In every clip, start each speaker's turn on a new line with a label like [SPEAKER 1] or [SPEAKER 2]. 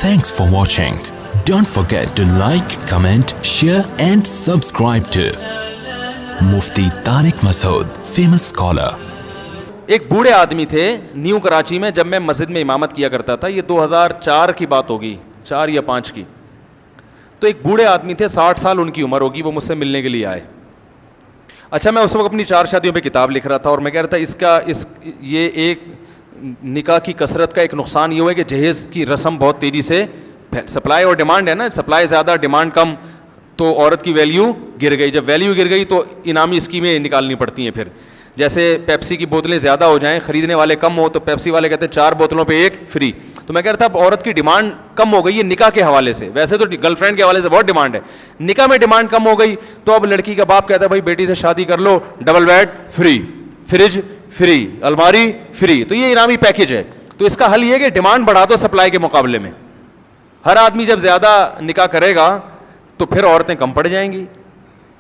[SPEAKER 1] Thanks for watching. Don't forget to like, comment, share and subscribe to Mufti Tariq Masood, famous scholar.
[SPEAKER 2] ایک بوڑھے آدمی تھے new Karachi میں. جب میں مسجد میں امامت کیا کرتا تھا, یہ 2004 کی بات ہوگی, 4 یا 5 کی. تو ایک بوڑھے آدمی تھے, 60 سال ان کی عمر ہوگی. وہ مجھ سے ملنے کے لیے آئے. اچھا, میں اس وقت اپنی 4 شادیوں پہ کتاب لکھ رہا تھا, اور میں کہہ رہا تھا یہ ایک نکاح کی کثرت کا ایک نقصان یہ ہوا ہے کہ جہیز کی رسم بہت تیزی سے, سپلائی اور ڈیمانڈ ہے نا, سپلائی زیادہ ڈیمانڈ کم, تو عورت کی ویلیو گر گئی. جب ویلیو گر گئی تو انعامی اسکیمیں نکالنی پڑتی ہیں. پھر جیسے پیپسی کی بوتلیں زیادہ ہو جائیں, خریدنے والے کم ہو, تو پیپسی والے کہتے ہیں 4 بوتلوں پہ 1 فری. تو میں کہہ رہا تھا عورت کی ڈیمانڈ کم ہو گئی ہے نکاح کے حوالے سے. ویسے تو گرل فرینڈ کے حوالے سے بہت ڈیمانڈ ہے, نکاح میں ڈیمانڈ کم ہو گئی. تو اب لڑکی کا باپ کہتا ہے بھائی بیٹی سے شادی کر لو, double bed free, fridge free, الماری فری. تو یہ انعامی پیکج ہے. تو اس کا حل یہ ہے کہ ڈیمانڈ بڑھا دو سپلائی کے مقابلے میں. ہر آدمی جب زیادہ نکاح کرے گا تو پھر عورتیں کم پڑ جائیں گی.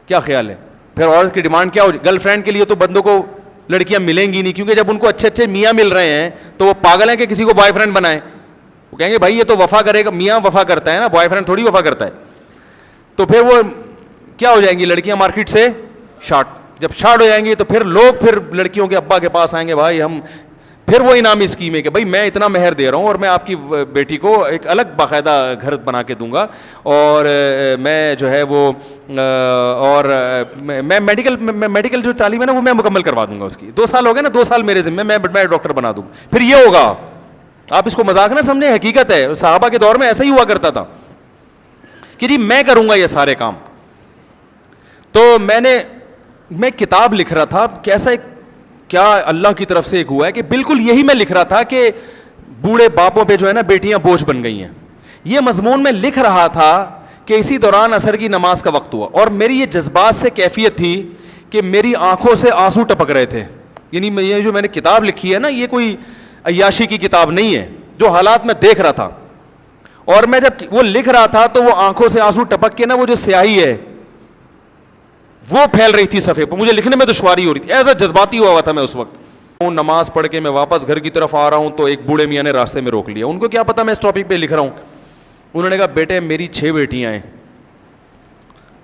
[SPEAKER 2] کیا خیال ہے؟ پھر عورت کی ڈیمانڈ کیا ہو؟ گرل فرینڈ کے لیے تو بندوں کو لڑکیاں ملیں گی نہیں, کیونکہ جب ان کو اچھے اچھے میاں مل رہے ہیں تو وہ پاگل ہیں کہ کسی کو بوائے فرینڈ بنائیں. وہ کہیں گے بھائی یہ تو وفا کرے گا, میاں وفا کرتا ہے نا, بوائے فرینڈ تھوڑی وفا کرتا ہے. تو پھر وہ کیا ہو جائیں گی لڑکیاں مارکیٹ سے شارٹ. جب شارٹ ہو جائیں گی تو پھر لوگ پھر لڑکیوں کے ابا کے پاس آئیں گے, بھائی ہم, پھر وہ انعامی اسکیم ہے کہ بھائی میں اتنا مہر دے رہا ہوں اور میں آپ کی بیٹی کو ایک الگ باقاعدہ گھر بنا کے دوں گا, اور میں جو ہے وہ اور میں میڈیکل جو تعلیم ہے نا وہ میں مکمل کروا دوں گا اس کی. 2 سال ہو گئے نا, 2 سال میرے ذمہ, میں ڈاکٹر بنا دوں گا. پھر یہ ہوگا. آپ اس کو مذاق نہ سمجھیں, حقیقت ہے. صحابہ کے دور میں ایسا ہی ہوا کرتا تھا کہ جی میں کروں گا یہ سارے کام. تو میں کتاب لکھ رہا تھا, کیسا ایک کیا اللہ کی طرف سے ایک ہوا ہے کہ بالکل یہی میں لکھ رہا تھا کہ بوڑھے باپوں پہ جو ہے نا بیٹیاں بوجھ بن گئی ہیں. یہ مضمون میں لکھ رہا تھا کہ اسی دوران عصر کی نماز کا وقت ہوا, اور میری یہ جذبات سے کیفیت تھی کہ میری آنکھوں سے آنسو ٹپک رہے تھے. یعنی یہ جو میں نے کتاب لکھی ہے نا, یہ کوئی عیاشی کی کتاب نہیں ہے, جو حالات میں دیکھ رہا تھا. اور میں جب وہ لکھ رہا تھا تو وہ آنکھوں سے آنسو ٹپک کے نا وہ جو سیاہی ہے وہ پھیل رہی تھی صفحے پر, مجھے لکھنے میں دشواری ہو رہی تھی, ایسا جذباتی ہوا تھا میں اس وقت. نماز پڑھ کے میں واپس گھر کی طرف آ رہا ہوں تو ایک بوڑھے میاں نے راستے میں روک لیا. ان کو کیا پتا میں اس ٹاپک پہ لکھ رہا ہوں. انہوں نے کہا بیٹے میری 6 بیٹیاں ہیں,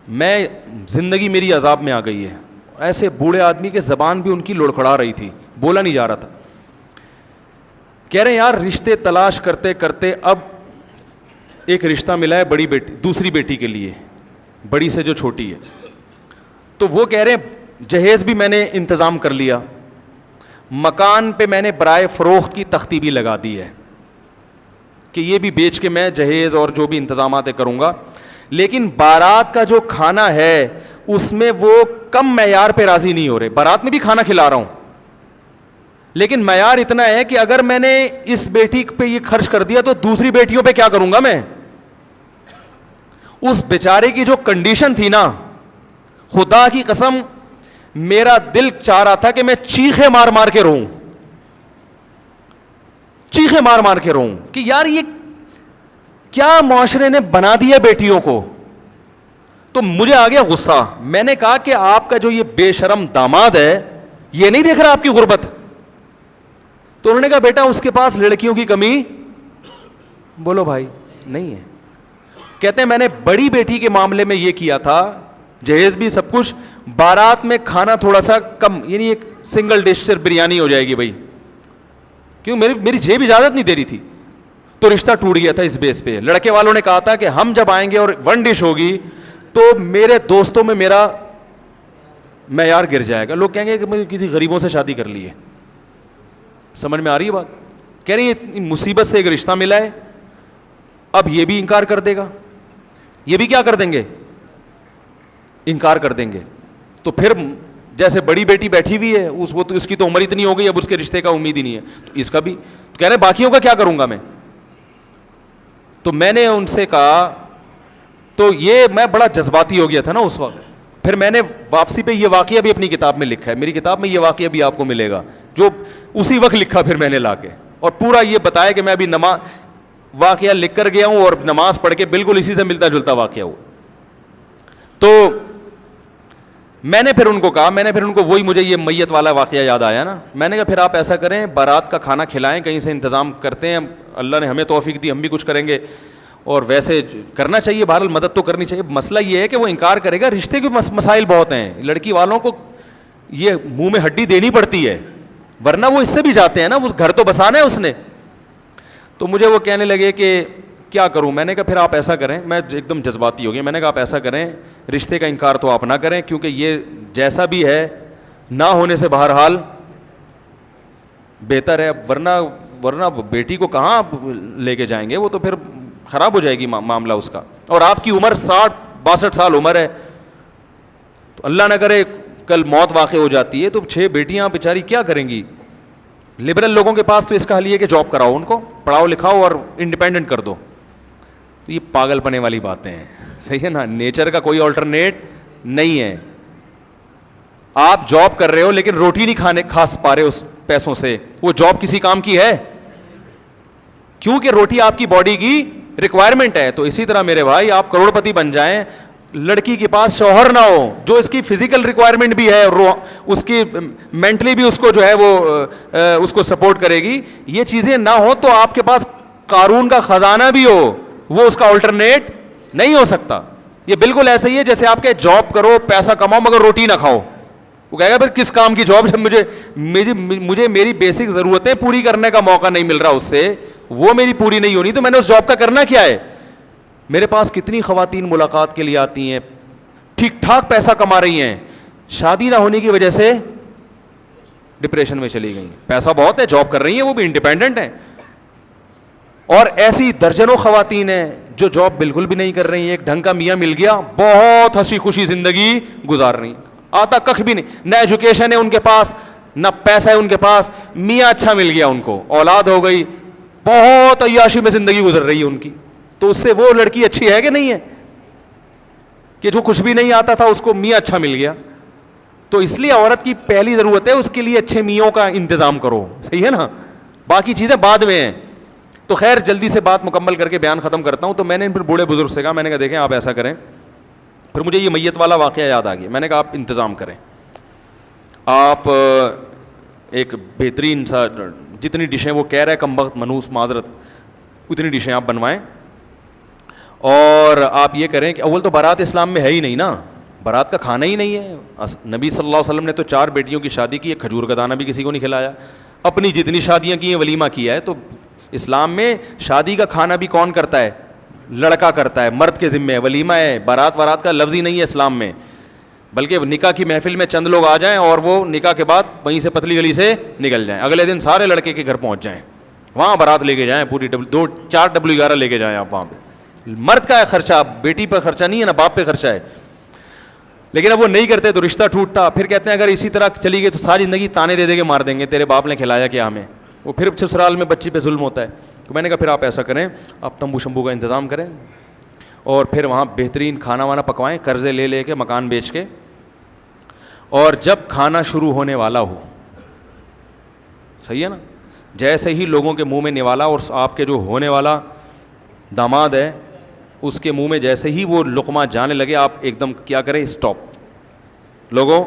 [SPEAKER 2] میں زندگی میری عذاب میں آ گئی ہے. ایسے بوڑھے آدمی کے زبان بھی ان کی لڑکھڑا رہی تھی, بولا نہیں جا رہا تھا. کہہ رہے ہیں یار رشتے تلاش کرتے کرتے اب ایک رشتہ ملا ہے بڑی بیٹی, دوسری بیٹی کے لیے, بڑی سے جو چھوٹی ہے. تو وہ کہہ رہے ہیں جہیز بھی میں نے انتظام کر لیا, مکان پہ میں نے برائے فروخت کی تختی بھی لگا دی ہے کہ یہ بھی بیچ کے میں جہیز اور جو بھی انتظامات کروں گا. لیکن بارات کا جو کھانا ہے اس میں وہ کم معیار پہ راضی نہیں ہو رہے. بارات میں بھی کھانا کھلا رہا ہوں لیکن معیار اتنا ہے کہ اگر میں نے اس بیٹی پہ یہ خرچ کر دیا تو دوسری بیٹیوں پہ کیا کروں گا میں. اس بیچارے کی جو کنڈیشن تھی نا, خدا کی قسم میرا دل چاہ رہا تھا کہ میں چیخے مار مار کے روؤں, چیخے مار مار کے روؤں کہ یار یہ کیا معاشرے نے بنا دیا بیٹیوں کو. تو مجھے آ گیا غصہ. میں نے کہا کہ آپ کا جو یہ بے شرم داماد ہے یہ نہیں دیکھ رہا آپ کی غربت. تو انہوں نے کہا بیٹا اس کے پاس لڑکیوں کی کمی بولو بھائی نہیں ہے. کہتے ہیں میں نے بڑی بیٹی کے معاملے میں یہ کیا تھا, جہیز بھی سب کچھ, بارات میں کھانا تھوڑا سا کم, یعنی ایک سنگل ڈش سے بریانی ہو جائے گی بھائی, کیوں میری جیب اجازت نہیں دے رہی تھی. تو رشتہ ٹوٹ گیا تھا اس بیس پہ. لڑکے والوں نے کہا تھا کہ ہم جب آئیں گے اور 1 ڈش ہوگی تو میرے دوستوں میں میرا معیار گر جائے گا, لوگ کہیں گے کہ میں کسی غریبوں سے شادی کر لی ہے. سمجھ میں آ رہی ہے بات؟ کہہ رہی ہے مصیبت سے ایک رشتہ ملا ہے, اب یہ بھی انکار کر دے گا, یہ بھی کیا کر دیں گے, انکار کر دیں گے. تو پھر جیسے بڑی بیٹی بیٹھی ہوئی ہے اس کی تو عمر اتنی ہو گئی اب اس کے رشتے کا امید ہی نہیں ہے, تو اس کا بھی تو کہہ رہے باقیوں کا کیا کروں گا میں. تو میں نے ان سے کہا, تو یہ میں بڑا جذباتی ہو گیا تھا نا اس وقت. پھر میں نے واپسی پہ یہ واقعہ بھی اپنی کتاب میں لکھا ہے, میری کتاب میں یہ واقعہ بھی آپ کو ملے گا جو اسی وقت لکھا پھر میں نے لا کے, اور پورا یہ بتایا کہ میں ابھی واقعہ لکھ کر گیا ہوں اور نماز پڑھ کے بالکل اسی سے ملتا جلتا واقعہ ہو. تو میں نے پھر ان کو کہا, میں نے پھر ان کو وہی, مجھے یہ میت والا واقعہ یاد آیا نا, میں نے کہا پھر آپ ایسا کریں بارات کا کھانا کھلائیں, کہیں سے انتظام کرتے ہیں, اللہ نے ہمیں توفیق دی, ہم بھی کچھ کریں گے, اور ویسے کرنا چاہیے, بہرحال مدد تو کرنی چاہیے. مسئلہ یہ ہے کہ وہ انکار کرے گا, رشتے کے مسائل بہت ہیں, لڑکی والوں کو یہ منہ میں ہڈی دینی پڑتی ہے, ورنہ وہ اس سے بھی جاتے ہیں نا, وہ گھر تو بسانا ہے اس نے. تو مجھے وہ کہنے لگے کہ کیا کروں, میں نے کہا پھر آپ ایسا کریں, میں ایک دم جذباتی ہو گیا, میں نے کہا آپ ایسا کریں رشتے کا انکار تو آپ نہ کریں, کیونکہ یہ جیسا بھی ہے نہ ہونے سے بہرحال بہتر ہے, ورنہ بیٹی کو کہاں لے کے جائیں گے, وہ تو پھر خراب ہو جائے گی معاملہ اس کا, اور آپ کی عمر 60-62 سال عمر ہے, تو اللہ نہ کرے کل موت واقع ہو جاتی ہے تو 6 بیٹیاں بیچاری کیا کریں گی. لبرل لوگوں کے پاس تو اس کا حل یہ کہ جاب کراؤ, ان کو پڑھاؤ لکھاؤ اور انڈیپینڈنٹ کر دو. یہ پاگل پنے والی باتیں ہیں, صحیح ہے نا, نیچر کا کوئی آلٹرنیٹ نہیں ہے. آپ جاب کر رہے ہو لیکن روٹی نہیں کھا پا رہے اس پیسوں سے, وہ جاب کسی کام کی ہے, کیونکہ روٹی آپ کی باڈی کی ریکوائرمنٹ ہے. تو اسی طرح میرے بھائی آپ کروڑ پتی بن جائیں, لڑکی کے پاس شوہر نہ ہو جو اس کی فزیکل ریکوائرمنٹ بھی ہے, اس کی مینٹلی بھی اس کو جو ہے وہ اس کو سپورٹ کرے گی, یہ چیزیں نہ ہو تو آپ کے پاس قارون کا خزانہ بھی ہو, وہ اس کا آلٹرنیٹ نہیں ہو سکتا. یہ بالکل ایسا ہی ہے جیسے آپ کے جاب کرو, پیسہ کماؤ, مگر روٹی نہ کھاؤ. وہ کہے گا پھر کس کام کی جاب جب مجھے میری بیسک ضرورتیں پوری کرنے کا موقع نہیں مل رہا, اس سے وہ میری پوری نہیں ہونی, تو میں نے اس جاب کا کرنا کیا ہے. میرے پاس کتنی خواتین ملاقات کے لیے آتی ہیں, ٹھیک ٹھاک پیسہ کما رہی ہیں, شادی نہ ہونے کی وجہ سے ڈپریشن میں چلی گئی. پیسہ بہت ہے, جاب کر رہی ہیں, وہ بھی انڈیپینڈنٹ ہیں, اور ایسی درجنوں خواتین ہیں جو جاب بالکل بھی نہیں کر رہی ہیں, ایک ڈھنگ کا میاں مل گیا, بہت ہنسی خوشی زندگی گزار رہی ہیں, آتا کخ بھی نہیں, نہ ایجوکیشن ہے ان کے پاس, نہ پیسہ ہے ان کے پاس, میاں اچھا مل گیا ان کو, اولاد ہو گئی, بہت عیاشی میں زندگی گزر رہی ہے ان کی. تو اس سے وہ لڑکی اچھی ہے کہ نہیں ہے, کہ جو کچھ بھی نہیں آتا تھا اس کو میاں اچھا مل گیا. تو اس لیے عورت کی پہلی ضرورت ہے اس کے لیے اچھے میوں کا انتظام کرو, صحیح ہے نا, باقی چیزیں بعد میں ہیں. تو خیر جلدی سے بات مکمل کر کے بیان ختم کرتا ہوں. تو میں نے پھر بوڑھے بزرگ سے کہا, میں نے کہا دیکھیں آپ ایسا کریں, پھر مجھے یہ میت والا واقعہ یاد آ گیا, میں نے کہا آپ انتظام کریں, آپ ایک بہترین سا جتنی ڈشیں وہ کہہ رہے کم وقت منوس معذرت اتنی ڈشیں آپ بنوائیں, اور آپ یہ کریں کہ اول تو بارات اسلام میں ہے ہی نہیں نا, بارات کا کھانا ہی نہیں ہے. نبی صلی اللہ علیہ وسلم نے تو 4 بیٹیوں کی شادی کی, ایک کھجور کا دانہ بھی کسی کو نہیں کھلایا, اپنی جتنی شادیاں کی ہیں ولیمہ کیا ہے. تو اسلام میں شادی کا کھانا بھی کون کرتا ہے, لڑکا کرتا ہے, مرد کے ذمہ ہے, ولیمہ ہے, بارات کا لفظ ہی نہیں ہے اسلام میں, بلکہ نکاح کی محفل میں چند لوگ آ جائیں اور وہ نکاح کے بعد وہیں سے پتلی گلی سے نکل جائیں, اگلے دن سارے لڑکے کے گھر پہنچ جائیں, وہاں بارات لے کے جائیں, پوری 4 W11 لے کے جائیں آپ وہاں پہ. مرد کا ہے خرچہ, بیٹی پہ خرچہ نہیں ہے نا, باپ پہ خرچہ ہے. لیکن اب وہ نہیں کرتے تو رشتہ ٹوٹتا. پھر کہتے ہیں اگر اسی طرح چلی گئی تو ساری زندگی تانے دے کے مار دیں گے, تیرے باپ نے کھلایا کیا ہمیں. وہ پھر سسرال میں بچی پہ ظلم ہوتا ہے. تو میں نے کہا پھر آپ ایسا کریں, آپ تمبو شمبو کا انتظام کریں, اور پھر وہاں بہترین کھانا وانا پکوائیں, قرضے لے کے مکان بیچ کے, اور جب کھانا شروع ہونے والا ہو, صحیح ہے نا, جیسے ہی لوگوں کے منہ میں نوالا, اور آپ کے جو ہونے والا داماد ہے اس کے منہ میں جیسے ہی وہ لقمہ جانے لگے, آپ ایک دم کیا کریں, اسٹاپ, لوگوں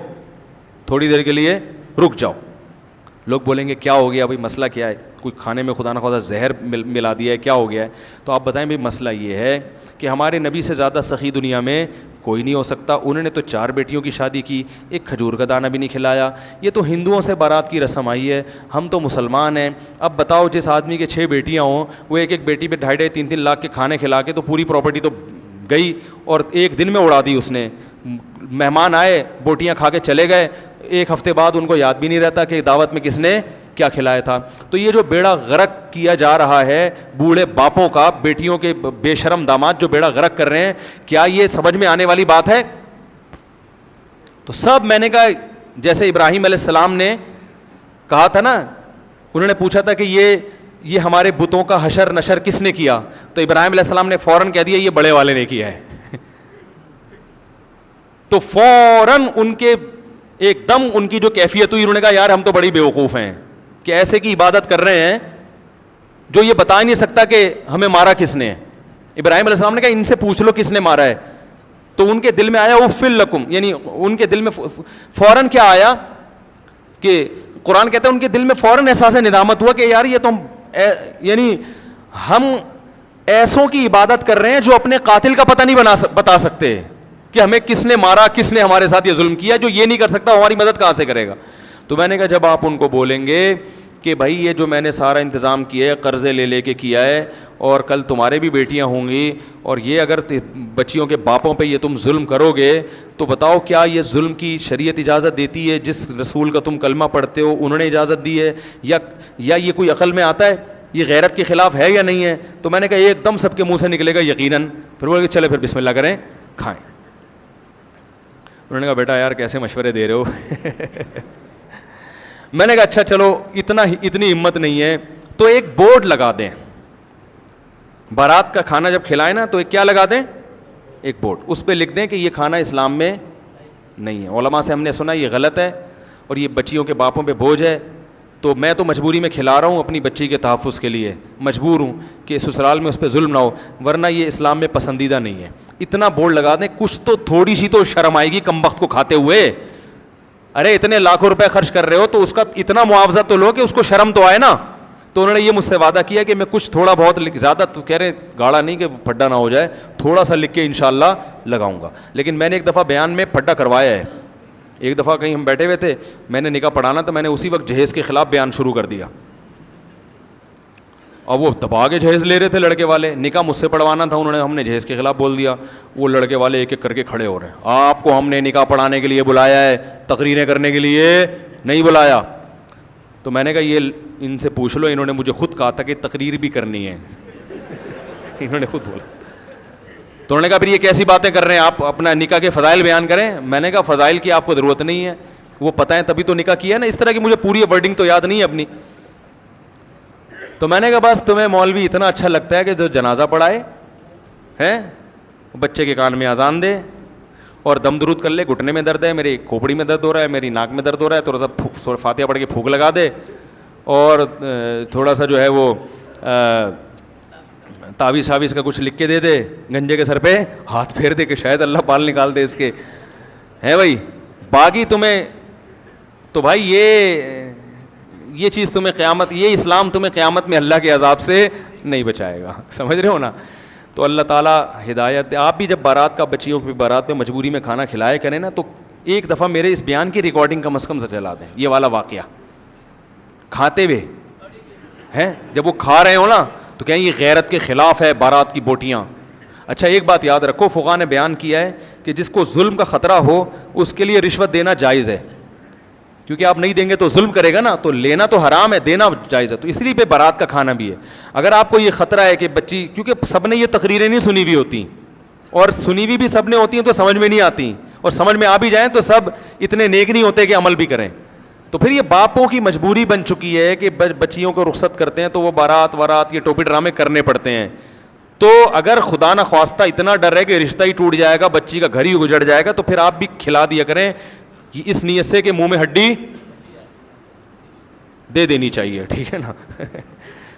[SPEAKER 2] تھوڑی دیر کے لیے رک جاؤ. لوگ بولیں گے کیا ہو گیا بھائی, مسئلہ کیا ہے, کوئی کھانے میں خدا نخواستہ زہر ملا دیا ہے, کیا ہو گیا ہے. تو آپ بتائیں بھائی مسئلہ یہ ہے کہ ہمارے نبی سے زیادہ سخی دنیا میں کوئی نہیں ہو سکتا. انہوں نے تو 4 بیٹیوں کی شادی کی, ایک کھجور کا دانہ بھی نہیں کھلایا. یہ تو ہندوؤں سے بارات کی رسم آئی ہے, ہم تو مسلمان ہیں. اب بتاؤ جس آدمی کے 6 بیٹیاں ہوں, وہ ایک بیٹی پہ 2.5-3 لاکھ کے کھانے کھلا کے تو پوری پراپرٹی تو گئی, اور ایک دن میں اڑا دی اس نے. مہمان آئے, بوٹیاں کھا کے چلے گئے, 1 ہفتے بعد ان کو یاد بھی نہیں رہتا کہ دعوت میں کس نے کیا کھلایا تھا. تو یہ جو بیڑا غرق کیا جا رہا ہے بوڑھے باپوں کا, بیٹیوں کے بے شرم داماد جو بیڑا غرق کر رہے ہیں, کیا یہ سمجھ میں آنے والی بات ہے؟ تو سب میں نے کہا جیسے ابراہیم علیہ السلام نے کہا تھا نا, انہوں نے پوچھا تھا کہ یہ ہمارے بتوں کا حشر نشر کس نے کیا, تو ابراہیم علیہ السلام نے فوراً کہہ دیا یہ بڑے والے نے کیا ہے. تو فوراً ان کے ایک دم ان کی جو کیفیت ہوئی, انہوں نے کہا یار ہم تو بڑی بیوقوف ہیں کہ ایسے کی عبادت کر رہے ہیں جو یہ بتا ہی نہیں سکتا کہ ہمیں مارا کس نے. ابراہیم علیہ السلام نے کہا ان سے پوچھ لو کس نے مارا ہے. تو ان کے دل میں آیا اُفِّل لکم, یعنی ان کے دل میں فوراً کیا آیا کہ قرآن کہتا ہے ان کے دل میں فوراً احساس ندامت ہوا کہ یار یہ تو یعنی ہم ایسوں کی عبادت کر رہے ہیں جو اپنے قاتل کا پتہ نہیں بتا سکتے کہ ہمیں کس نے مارا, کس نے ہمارے ساتھ یہ ظلم کیا, جو یہ نہیں کر سکتا ہماری مدد کہاں سے کرے گا. تو میں نے کہا جب آپ ان کو بولیں گے کہ بھائی یہ جو میں نے سارا انتظام کیا ہے قرضے لے لے کے کیا ہے, اور کل تمہارے بھی بیٹیاں ہوں گی, اور یہ اگر بچیوں کے باپوں پہ یہ تم ظلم کرو گے تو بتاؤ کیا یہ ظلم کی شریعت اجازت دیتی ہے؟ جس رسول کا تم کلمہ پڑھتے ہو انہوں نے اجازت دی ہے, یا یہ کوئی عقل میں آتا ہے؟ یہ غیرت کے خلاف ہے یا نہیں ہے؟ تو میں نے کہا ایک دم سب کے منہ سے نکلے گا یقیناً. پھر بولے چلے پھر بسم اللہ کریں کھائیں. انہوں نے کہا بیٹا یار کیسے مشورے دے رہے ہو. میں نے کہا اچھا چلو اتنی ہمت نہیں ہے تو ایک بورڈ لگا دیں, بارات کا کھانا جب کھلائیں نا تو ایک کیا لگا دیں, ایک بورڈ, اس پہ لکھ دیں کہ یہ کھانا اسلام میں نہیں ہے. علماء سے ہم نے سنا یہ غلط ہے اور یہ بچیوں کے باپوں پہ بوجھ ہے, تو میں تو مجبوری میں کھلا رہا ہوں اپنی بچی کے تحفظ کے لیے, مجبور ہوں کہ سسرال میں اس پہ ظلم نہ ہو, ورنہ یہ اسلام میں پسندیدہ نہیں ہے. اتنا بورڈ لگا دیں, کچھ تو تھوڑی سی تو شرم آئے گی کم وقت کو کھاتے ہوئے. ارے اتنے لاکھوں روپے خرچ کر رہے ہو تو اس کا اتنا معاوضہ تو لو کہ اس کو شرم تو آئے نا. تو انہوں نے یہ مجھ سے وعدہ کیا کہ میں کچھ تھوڑا بہت زیادہ تو کہہ رہے گاڑا نہیں کہ پھڈا نہ ہو جائے, تھوڑا سا لکھ کے انشاءاللہ لگاؤں گا. لیکن میں نے ایک دفعہ بیان میں پھڈا کروایا ہے. ایک دفعہ کہیں ہم بیٹھے ہوئے تھے, میں نے نکاح پڑھانا تو میں نے اسی وقت جہیز کے خلاف بیان شروع کر دیا, اور وہ دبا کے جہیز لے رہے تھے لڑکے والے. نکاح مجھ سے پڑھوانا تھا, ہم نے جہیز کے خلاف بول دیا. وہ لڑکے والے ایک ایک کر کے کھڑے ہو رہے ہیں, آپ کو ہم نے نکاح پڑھانے کے لیے بلایا ہے, تقریریں کرنے کے لیے نہیں بلایا. تو میں نے کہا یہ ان سے پوچھ لو, انہوں نے مجھے خود کہا تھا کہ تقریر بھی کرنی ہے. انہوں نے خود بولا. تو انہوں نے کہا پھر یہ کیسی باتیں کر رہے ہیں, آپ اپنا نکاح کے فضائل بیان کریں. میں نے کہا فضائل کی آپ کو ضرورت نہیں ہے, وہ پتہ ہے تبھی تو نکاح کیا ہے نا. اس طرح کی مجھے پوری ورڈنگ تو یاد نہیں ہے اپنی. تو میں نے کہا بس تمہیں مولوی اتنا اچھا لگتا ہے کہ جو جنازہ پڑھائے ہیں, بچے کے کان میں اذان دے اور دم درود کر لے, گھٹنے میں درد ہے, میری کھوپڑی میں درد ہو رہا ہے, میری ناک میں درد ہو رہا ہے, تھوڑا سا فاتحہ پڑھ کے پھونک لگا دے, اور تھوڑا سا جو ہے وہ تعویذ شاویز کا کچھ لکھ کے دے دے, گنجے کے سر پہ ہاتھ پھیر دے کہ شاید اللہ بال نکال دے اس کے, ہے بھائی. باقی تمہیں تو بھائی یہ چیز تمہیں قیامت, یہ اسلام تمہیں قیامت میں اللہ کے عذاب سے نہیں بچائے گا. سمجھ رہے ہو نا. تو اللہ تعالیٰ ہدایت. آپ بھی جب بارات کا بچیوں کی بارات میں مجبوری میں کھانا کھلائے کریں نا, تو ایک دفعہ میرے اس بیان کی ریکارڈنگ کم از کم سے چلا دیں, یہ والا واقعہ کھاتے ہوئے ہیں. جب وہ کھا رہے ہو نا تو کہیں یہ غیرت کے خلاف ہے بارات کی بوٹیاں. اچھا ایک بات یاد رکھو, فقہا نے بیان کیا ہے کہ جس کو ظلم کا خطرہ ہو اس کے لیے رشوت دینا جائز ہے, کیونکہ آپ نہیں دیں گے تو ظلم کرے گا نا, تو لینا تو حرام ہے, دینا جائز ہے. تو اس لیے پہ بارات کا کھانا بھی ہے. اگر آپ کو یہ خطرہ ہے کہ بچی, کیونکہ سب نے یہ تقریریں نہیں سنی ہوئی ہوتی, اور سنی ہوئی بھی سب نے ہوتی ہیں تو سمجھ میں نہیں آتی, اور سمجھ میں آ بھی جائیں تو سب اتنے نیک نہیں ہوتے کہ عمل بھی کریں. تو پھر یہ باپوں کی مجبوری بن چکی ہے کہ بچیوں کو رخصت کرتے ہیں تو وہ بارات یہ ٹوپی ڈرامے کرنے پڑتے ہیں. تو اگر خدا نہ خواستہ اتنا ڈر ہے کہ رشتہ ہی ٹوٹ جائے گا, بچی کا گھر ہی اجڑ جائے گا, تو پھر آپ بھی کھلا دیا کریں اس نیت سے کہ منہ میں ہڈی دے دینی چاہیے, ٹھیک ہے نا.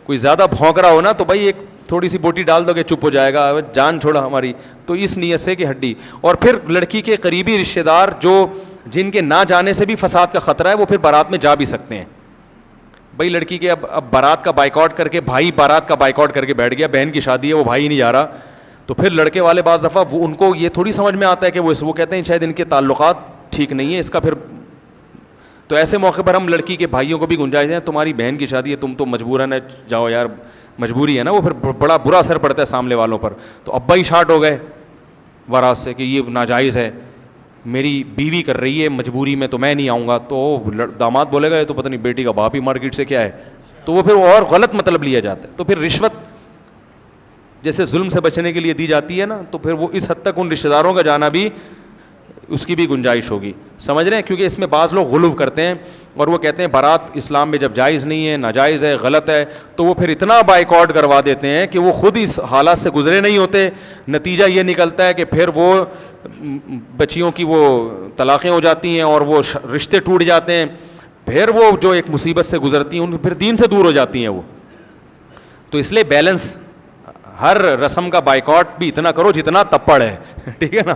[SPEAKER 2] کوئی زیادہ بھونک رہا ہو نا تو بھائی ایک تھوڑی سی بوٹی ڈال دو کہ چپ ہو جائے گا, جان چھوڑا ہماری. تو اس نیت سے کہ ہڈی. اور پھر لڑکی کے قریبی رشتہ دار جو جن کے نہ جانے سے بھی فساد کا خطرہ ہے, وہ پھر بارات میں جا بھی سکتے ہیں. بھائی لڑکی کے اب بارات کا بائیکاٹ کر کے, بھائی بارات کا بائیکاٹ کر کے بیٹھ گیا, بہن کی شادی ہے وہ بھائی نہیں جا رہا, تو پھر لڑکے والے بعض دفعہ وہ ان کو یہ تھوڑی سمجھ میں آتا ہے کہ وہ کہتے ہیں شاید ان کے تعلقات ٹھیک نہیں ہے اس کا. پھر تو ایسے موقع پر ہم لڑکی کے بھائیوں کو بھی گنجائش دیں, تمہاری بہن کی شادی ہے, تم تو مجبوراً جاؤ یار, مجبوری ہے نا. وہ پھر بڑا برا اثر پڑتا ہے سامنے والوں پر. تو ابا ہی شارٹ ہو گئے وراثت سے کہ یہ ناجائز ہے, میری بیوی کر رہی ہے مجبوری میں تو میں نہیں آؤں گا. تو داماد بولے گا یہ تو پتہ نہیں بیٹی کا باپ ہی مارکیٹ سے کیا ہے, تو وہ پھر اور غلط مطلب لیا جاتا ہے. تو پھر رشوت جیسے ظلم سے بچنے کے لیے دی جاتی ہے نا, تو پھر وہ اس حد تک ان رشتہ داروں کا جانا بھی اس کی بھی گنجائش ہوگی. سمجھ رہے ہیں, کیونکہ اس میں بعض لوگ غلو کرتے ہیں اور وہ کہتے ہیں بارات اسلام میں جب جائز نہیں ہے, ناجائز ہے, غلط ہے, تو وہ پھر اتنا بائیکاٹ کروا دیتے ہیں کہ وہ خود اس حالات سے گزرے نہیں ہوتے. نتیجہ یہ نکلتا ہے کہ پھر وہ بچیوں کی وہ طلاقیں ہو جاتی ہیں اور وہ رشتے ٹوٹ جاتے ہیں. پھر وہ جو ایک مصیبت سے گزرتی ہیں ان پھر دین سے دور ہو جاتی ہیں وہ. تو اس لیے بیلنس, ہر رسم کا بائیکاٹ بھی اتنا کرو جتنا تپڑ ہے, ٹھیک ہے نا.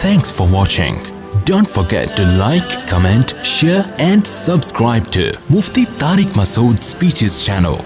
[SPEAKER 1] Thanks for watching. Don't forget to like, comment, share and subscribe to Mufti Tariq Masood Speeches channel.